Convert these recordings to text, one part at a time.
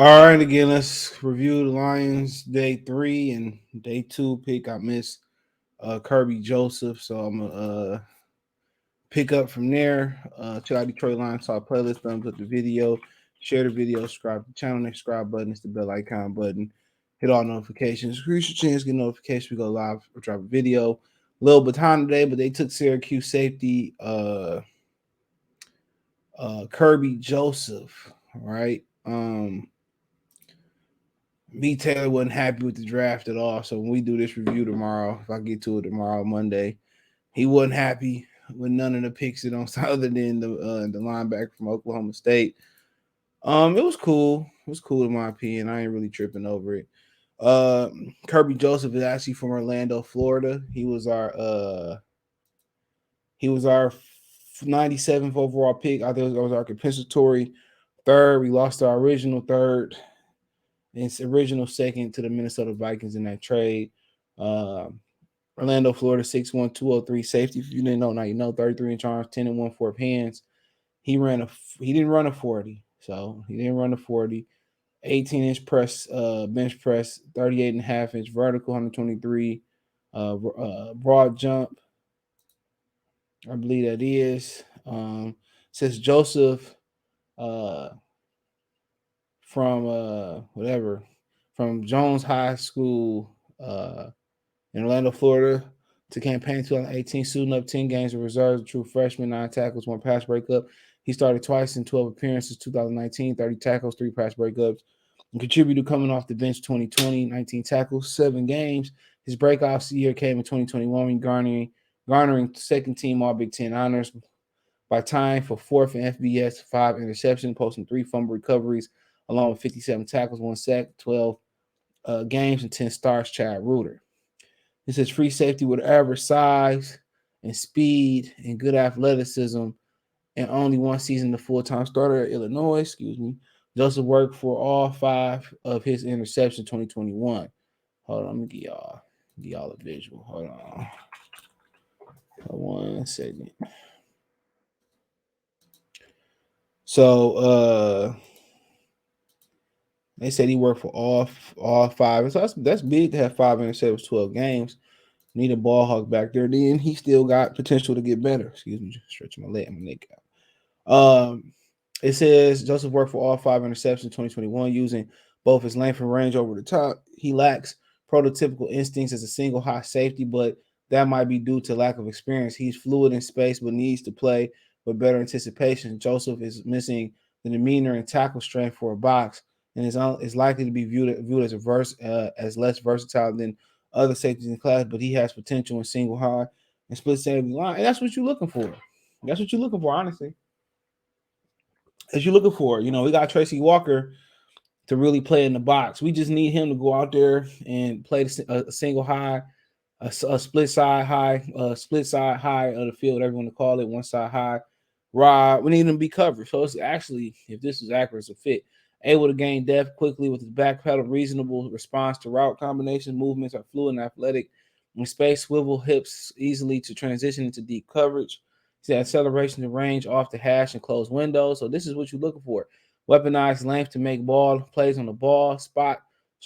All right, again, let's review the Lions day 3 and day 2 pick. I missed Kerby Joseph, so I'm gonna pick up from there. Check out Detroit Lions Talk playlist, thumbs up the video, share the video, subscribe to the channel. Next subscribe button is the bell icon button. Hit all notifications. Increase your chance to get notifications. We go live or drop a video. A little behind today, but they took Syracuse safety Kerby Joseph. All right. B. Taylor wasn't happy with the draft at all. So when we do this review tomorrow, if I get to it tomorrow, Monday, he wasn't happy with none of the picks that on other than the linebacker from Oklahoma State. It was cool. It was cool in my opinion. I ain't really tripping over it. Kerby Joseph is actually from Orlando, Florida. He was our 97th overall pick. I think it was our compensatory third. We lost our original third. And it's original second to the Minnesota Vikings in that trade. Orlando, Florida, 6'1", 203 safety. If you didn't know, now you know. 33-inch arms, 10 and 1/4 hands. He didn't run a 40, so he didn't run a 40. 18-inch press, bench press, 38.5-inch vertical, 123 broad jump. I believe that is. Says Joseph from Jones High School in Orlando, Florida, to campaign 2018, suiting up 10 games of reserves, true freshman, 9 tackles, 1 pass breakup. He started twice in 12 appearances, 2019, 30 tackles, 3 pass breakups, and contributed coming off the bench 2020, 19 tackles, 7 games. His breakout year came in 2021, garnering second team All Big Ten honors by tying for 4th in FBS, 5 interceptions, posting 3 fumble recoveries, along with 57 tackles, 1 sack, 12 games, and 10 stars. Chad Reuter. This is free safety with average size and speed and good athleticism, and only one season the full-time starter at Illinois. Joseph worked for all 5 of his interceptions 2021. Hold on, let me give y'all a visual. Hold on. 1 second. So they said he worked for all 5. So that's big to have 5 interceptions, 12 games. Need a ball hawk back there. Then he still got potential to get better. Excuse me, just stretching my neck out. It says Joseph worked for all 5 interceptions in 2021 using both his length and range over the top. He lacks prototypical instincts as a single high safety, but that might be due to lack of experience. He's fluid in space, but needs to play with better anticipation. Joseph is missing the demeanor and tackle strength for a box, and is likely to be viewed as less versatile than other safeties in class. But he has potential in single high and split safety line, and that's what you're looking for. That's what you're looking for, honestly. As you're looking for. We got Tracy Walker to really play in the box. We just need him to go out there and play a single high, a split side high of the field, whatever you want to call it, one side high. Rod, we need him to be covered. So it's actually, if this is accurate, it's a fit. Able to gain depth quickly with his back pedal, reasonable response to route combinations, movements are fluid and athletic. In space, swivel hips easily to transition into deep coverage. See acceleration and range off the hash and close windows. So this is what you're looking for. Weaponized length to make ball plays on the ball. Spot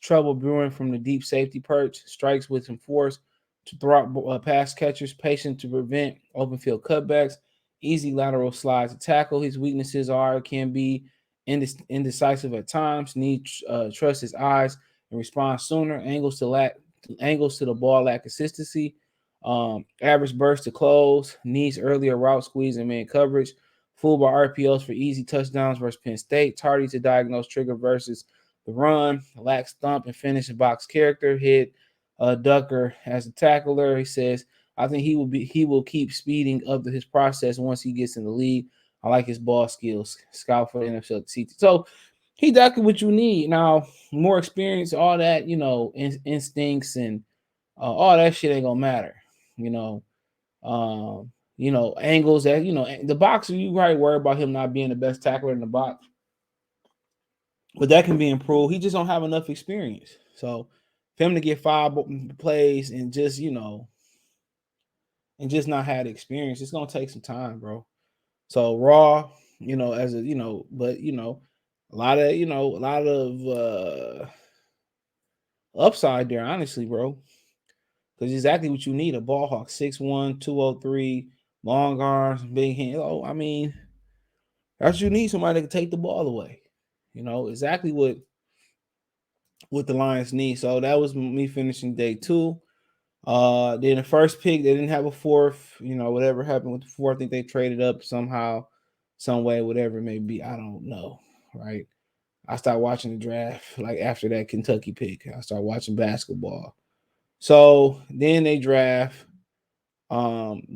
trouble brewing from the deep safety perch. Strikes with some force to throw pass catchers. Patient to prevent open field cutbacks. Easy lateral slides to tackle. His weaknesses can be indecisive at times. Need trust his eyes and respond sooner. Angles to the ball lack consistency. Average burst to close. Needs earlier route squeeze and man coverage. Fooled by RPOs for easy touchdowns versus Penn State. Tardy to diagnose trigger versus the run. Lacks thump and finish and box character. Hit Ducker as a tackler. He says, I think he will keep speeding up his process once he gets in the league. I like his ball skills. Scout for the NFL CT. So he exactly what you need. Now, more experience, all that, instincts and all that shit ain't gonna matter. You know, angles that, the boxer, you right worry about him not being the best tackler in the box. But that can be improved. He just don't have enough experience. So for him to get 5 plays and just, and just not had experience, it's gonna take some time, bro. So Raw, but A lot of, upside there, honestly, bro. Because exactly what you need, a ball hawk, 6'1", 203, long arms, big hands. Oh, I mean, that's what you need, somebody that can take the ball away. Exactly what the Lions need. So that was me finishing day 2. Then the first pick, they didn't have a fourth. Whatever happened with the fourth, I think they traded up somehow, some way, whatever it may be. I don't know, right? I started watching the draft like after that Kentucky pick. I started watching basketball. So then they draft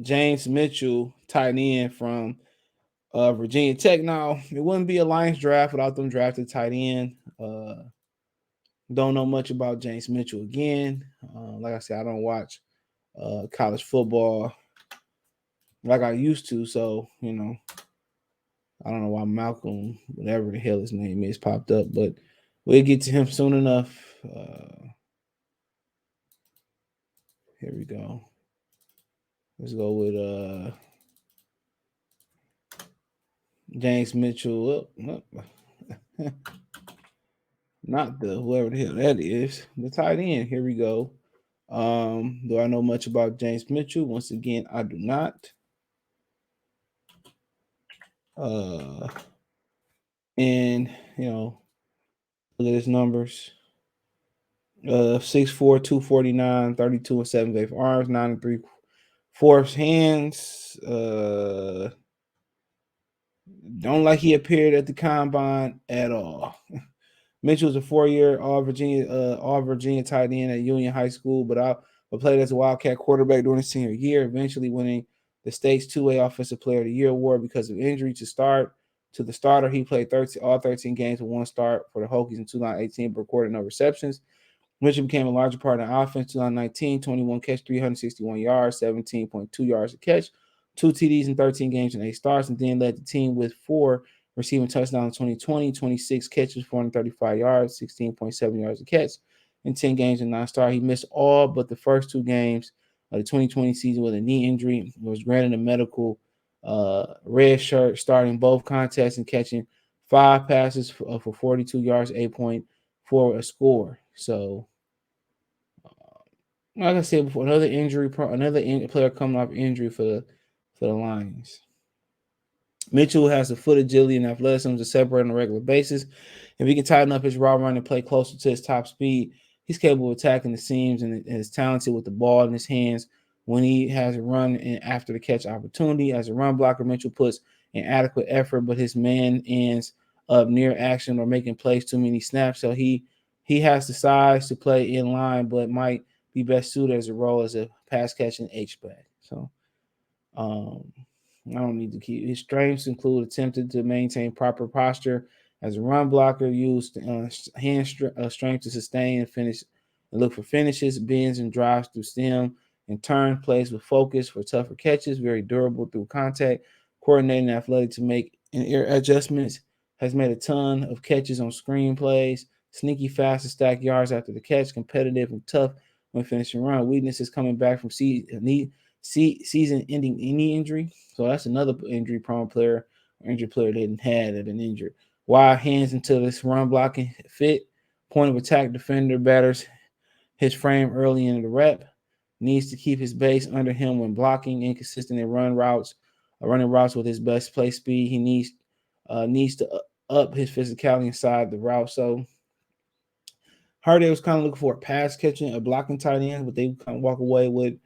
James Mitchell, tight end from Virginia Tech. Now, it wouldn't be a Lions draft without them drafting tight end. Don't know much about James Mitchell again. Like I said, I don't watch college football like I used to. So, I don't know why Malcolm, whatever the hell his name is, popped up, but we'll get to him soon enough. Here we go. Let's go with James Mitchell. Not the whoever the hell that is. The tight end. Here we go. Do I know much about James Mitchell? Once again, I do not. And look at his numbers. 6'4", 249, 32 and 7/8 arms, 9 and 3/4 hands. Don't like he appeared at the combine at all. Mitchell was a 4-year All Virginia tight end at Union High School, but played as a Wildcat quarterback during his senior year, eventually winning the state's 2A Offensive Player of the Year award because of injury to the starter. He played all 13 games with one start for the Hokies in 2018, but recorded no receptions. Mitchell became a larger part of the offense. 2019, 21 catch, 361 yards, 17.2 yards a catch, 2 TDs in 13 games and 8 starts, and then led the team with 4 receiving touchdowns in 2020, 26 catches, 435 yards, 16.7 yards a catch in 10 games and 9 starts. He missed all but the first 2 games of the 2020 season with a knee injury. He was granted a medical red shirt, starting both contests and catching 5 passes for 42 yards, 8.4 a score. So, like I said before, another player coming off injury for the Lions. Mitchell has the foot agility and athleticism to separate on a regular basis. If he can tighten up his route run and play closer to his top speed, he's capable of attacking the seams and is talented with the ball in his hands when he has a run and after the catch opportunity. As a run blocker, Mitchell puts in adequate effort, but his man ends up near action or making plays too many snaps. So he has the size to play in line, but might be best suited as a role as a pass catching H-back. So, I don't need to keep his strengths include attempting to maintain proper posture as a run blocker, used hand strength to sustain and finish and look for finishes, bends and drives through stem and turn, plays with focus for tougher catches, very durable through contact, coordinating athletic to make and air adjustments, has made a ton of catches on screen plays, sneaky fast to stack yards after the catch, competitive and tough when finishing run. Weakness is coming back from season-ending knee injury. So that's another injury-prone player, injured player they didn't have that been injured. Wide hands into this run blocking fit. Point of attack defender batters his frame early in the rep. Needs to keep his base under him when blocking. Inconsistent in running routes with his best play speed. He needs to up his physicality inside the route. So Hardy was kind of looking for a pass catching, a blocking tight end, but they kind of walk away with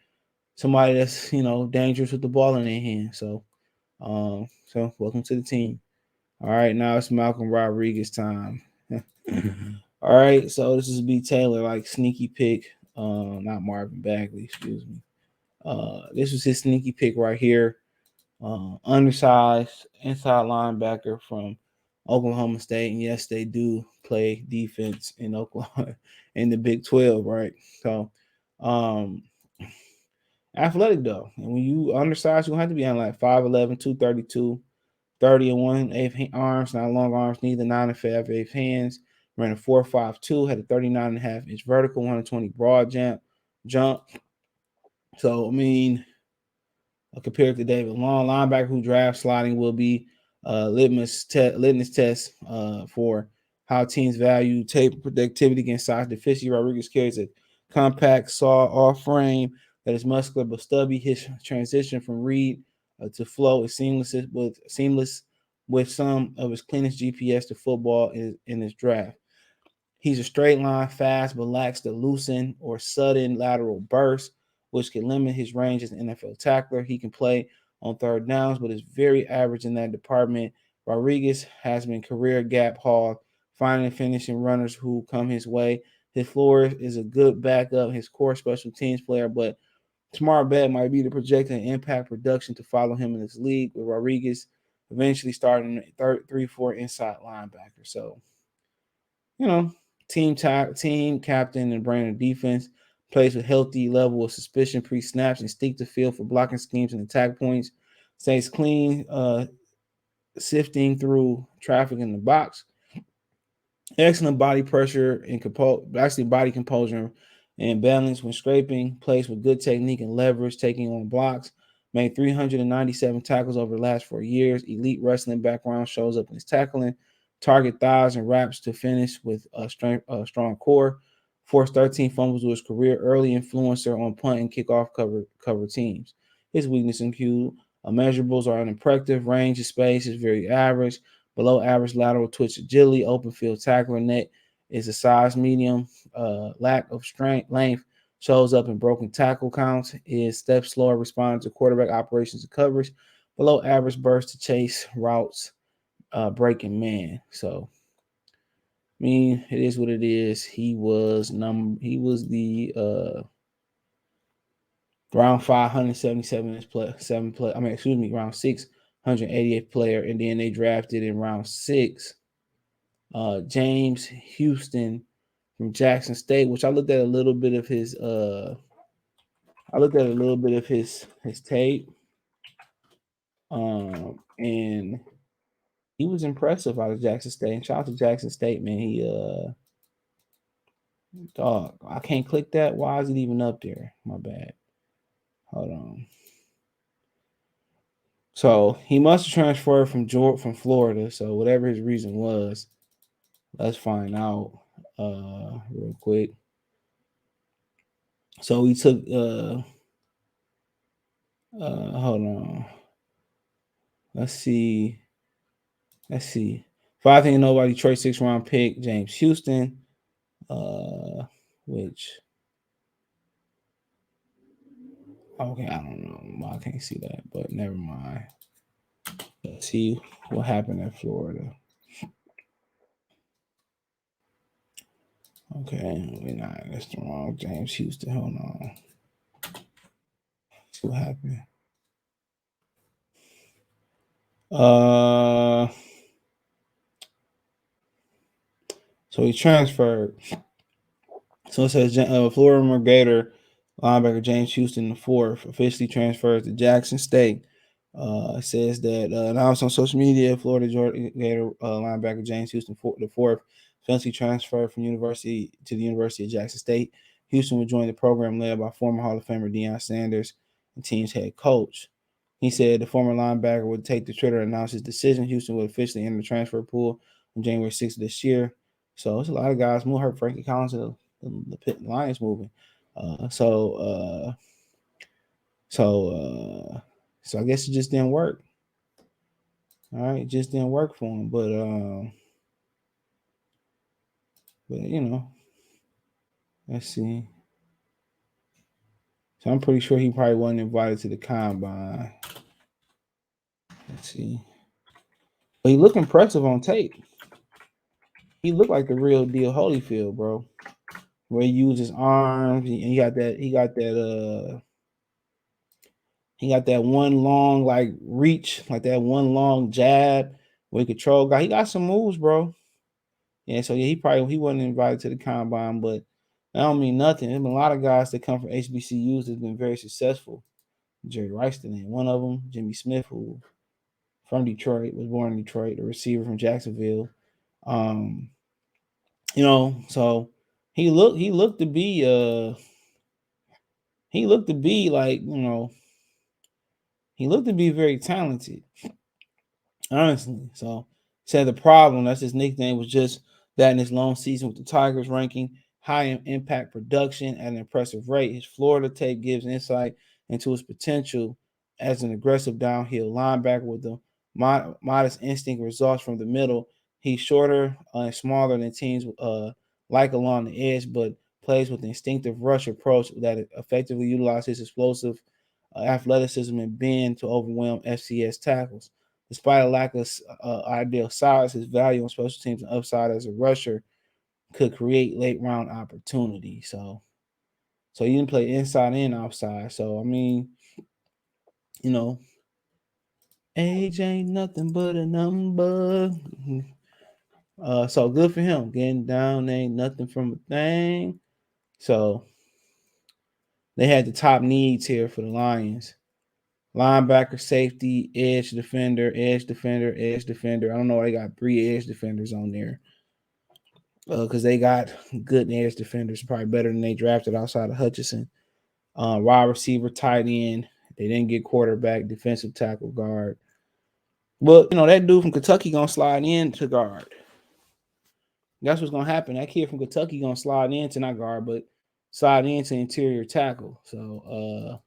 somebody that's dangerous with the ball in their hand. So, welcome to the team. All right, now it's Malcolm Rodriguez time. All right, so this is B Taylor, like sneaky pick. Not Marvin Bagley, excuse me. This was his sneaky pick right here. Undersized inside linebacker from Oklahoma State, and yes, they do play defense in Oklahoma in the Big 12, right? So, athletic though, and when you undersized, you have to be on like 5'11", 232, 30 and 1/8 arms, not long arms, neither 9 and 5/8 hands. Ran a 4.52, had a 39.5-inch vertical, 120 broad jump. So I mean, compared to David Long, linebacker who draft sliding will be litmus test for how teams value tape productivity against size deficiency. Rodriguez carries a compact, saw-off frame that is muscular but stubby. His transition from read to flow is seamless with some of his cleanest GPS to football in his draft. He's a straight line, fast, but lacks the loosen or sudden lateral burst, which can limit his range as an NFL tackler. He can play on third downs, but is very average in that department. Rodriguez has been career gap hog, finding and finishing runners who come his way. His floor is a good backup, his core special teams player, but smart bet might be to project an impact production to follow him in this league, with Rodriguez eventually starting third, 3-4 inside linebacker. So you know, team captain and brain of defense, plays with healthy level of suspicion pre-snaps, instinctive feel for blocking schemes and attack points, stays clean, sifting through traffic in the box, excellent body pressure and body composure and balance when scraping, plays with good technique and leverage, taking on blocks, made 397 tackles over the last 4 years, elite wrestling background shows up in his tackling, target thighs and wraps to finish with strong core, forced 13 fumbles to his career, early influencer on punt and kickoff cover teams. His weakness and cue measurables are unimpressive, range of space is very average, below average lateral twitch agility, open field tackler net is a size medium. Lack of strength, length shows up in broken tackle counts. Is step slower, responding to quarterback operations and coverage. Below average burst to chase routes, breaking man. So, I mean, it is what it is. He was the round 577 play, seven play. I mean, excuse me, round 688th player, and then they drafted in round 6 James Houston from Jackson State, which I looked at a little bit of his tape, and he was impressive out of Jackson State. And shout out to Jackson State, man. He dog, I can't click that. Why is it even up there? My bad. Hold on. So he must have transferred from Florida. So whatever his reason was, let's find out real quick. So he took hold on. Let's see. Five thing nobody Detroit 6th round pick, James Houston. Which okay, I don't know. I can't see that, but never mind. Let's see what happened at Florida. Okay, we're not. That's the wrong James Houston. Hold on. See what happened. So he transferred. So it says Florida Gator linebacker James Houston the fourth officially transfers to Jackson State. It says that announced on social media, Florida Gator linebacker James Houston the fourth officially transferred from University to the University of Jackson State. Houston will join the program led by former Hall of Famer Deion Sanders and team's head coach. He said the former linebacker would take the Twitter and announce his decision. Houston would officially enter the transfer pool on January 6th of this year. So it's a lot of guys. More hurt Frankie Collins to the Lions moving. So I guess it just didn't work. All right, it just didn't work for him. But you know, let's see. So I'm pretty sure he probably wasn't invited to the combine. Let's see. But he looked impressive on tape. He looked like the real deal Holyfield, bro. Where he used his arms, and he got that one long like reach, like that one long jab where he control guy. He got some moves, bro. Yeah, so yeah, he wasn't invited to the combine, but that don't mean nothing. There's been a lot of guys that come from HBCUs that's been very successful. Jerry Riceston ain't one of them. Jimmy Smith, who from Detroit, was born in Detroit, a receiver from Jacksonville. So he looked to be like, he looked to be very talented. honestly. So said the problem, that's his nickname, was just that in his long season with the Tigers, ranking high in impact production at an impressive rate. His Florida tape gives insight into his potential as an aggressive downhill linebacker with the modest instinct results from the middle. He's shorter and smaller than teams like along the edge, but plays with an instinctive rush approach that effectively utilizes his explosive athleticism and bend to overwhelm FCS tackles. Despite a lack of ideal size, his value on special teams and upside as a rusher could create late round opportunity. So you didn't play inside and outside. So I mean, you know, age ain't nothing but a number. So good for him. Getting down ain't nothing from a thing. So they had the top needs here for the Lions. Linebacker, safety, edge defender, edge defender, edge defender. I don't know why they got 3 edge defenders on there. Because they got good edge defenders, probably better than they drafted outside of Hutchinson. Wide receiver, tight end. They didn't get quarterback, defensive tackle, guard. But that dude from Kentucky gonna slide in to guard. That's what's gonna happen. That kid from Kentucky gonna slide into not guard, but slide into interior tackle. So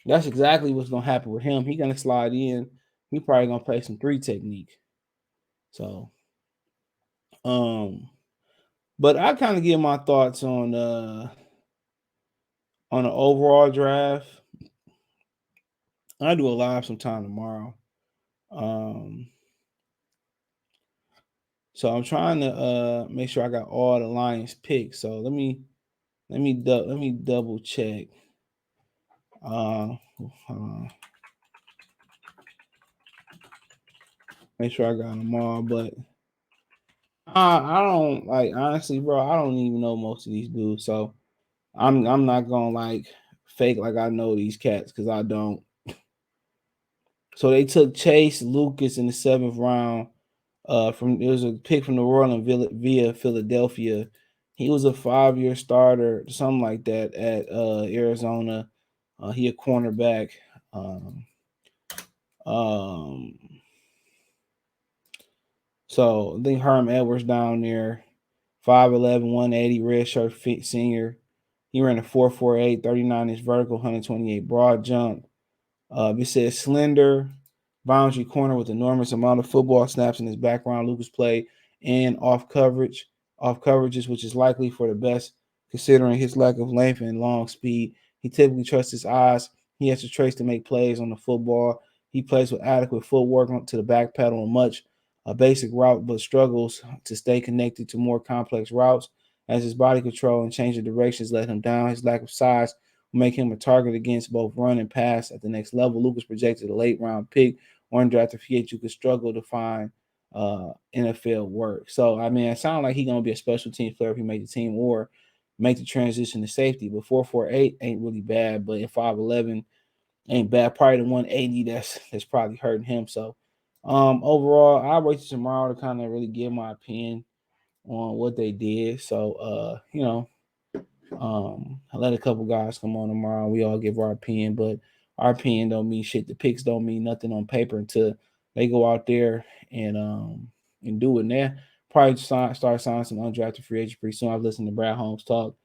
that's exactly what's gonna happen with him. He gonna slide in. He probably gonna play some 3 technique. So but I kind of give my thoughts on the overall draft. I do a live sometime tomorrow. So I'm trying to make sure I got all the Lions picks. So let me double check. Make sure I got them all, but I don't like honestly, bro. I don't even know most of these dudes, so I'm not gonna like fake like I know these cats because I don't. So they took Chase Lucas in the 7th round. From it was a pick from the Royal via Philadelphia. He was a 5-year starter, something like that, at Arizona. He a cornerback. Um, so I think Herm Edwards down there, 5'11", 180, red shirt fit senior. He ran a 4.48, 39-inch vertical, 128 broad jump. It says slender boundary corner with enormous amount of football snaps in his background. Lucas played and off coverages, which is likely for the best considering his lack of length and long speed. He typically trusts his eyes. He has the traits to make plays on the football. He plays with adequate footwork to the back pedal and much a basic route, but struggles to stay connected to more complex routes as his body control and change of directions let him down. His lack of size make him a target against both run and pass at the next level. Lucas projected a late round pick or undrafted free agent who could struggle to find NFL work. So I mean, it sounds like he's gonna be a special team player if he make the team or make the transition to safety. But 4.48 ain't really bad, but in 5'11 ain't bad. Probably the 180 that's probably hurting him. So overall, I'll wait till tomorrow to kind of really give my opinion on what they did. So I let a couple guys come on tomorrow. We all give our opinion, but our opinion don't mean shit. The picks don't mean nothing on paper until they go out there and do it. Now, probably start signing some undrafted free agents pretty soon. I've listened to Brad Holmes talk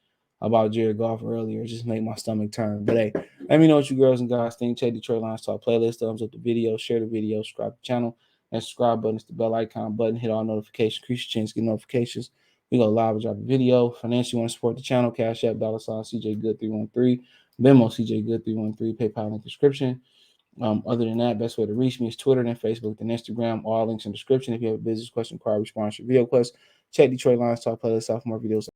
about Jared Goff earlier. It just make my stomach turn. But hey, let me know what you girls and guys think. Check Detroit Lions Talk playlist. Thumbs up the video, share the video, subscribe to the channel. That subscribe button is the bell icon button. Hit all notifications. Increase your chance to get notifications. We go live and drop a video. Financially, want to support the channel? Cash App, $ CJ Good 313. Venmo CJ Good 313. PayPal link description. Other than that, best way to reach me is Twitter, then Facebook, then Instagram. All links in the description. If you have a business question, card response, or video quest, check Detroit Lions Talk playlist out for more videos.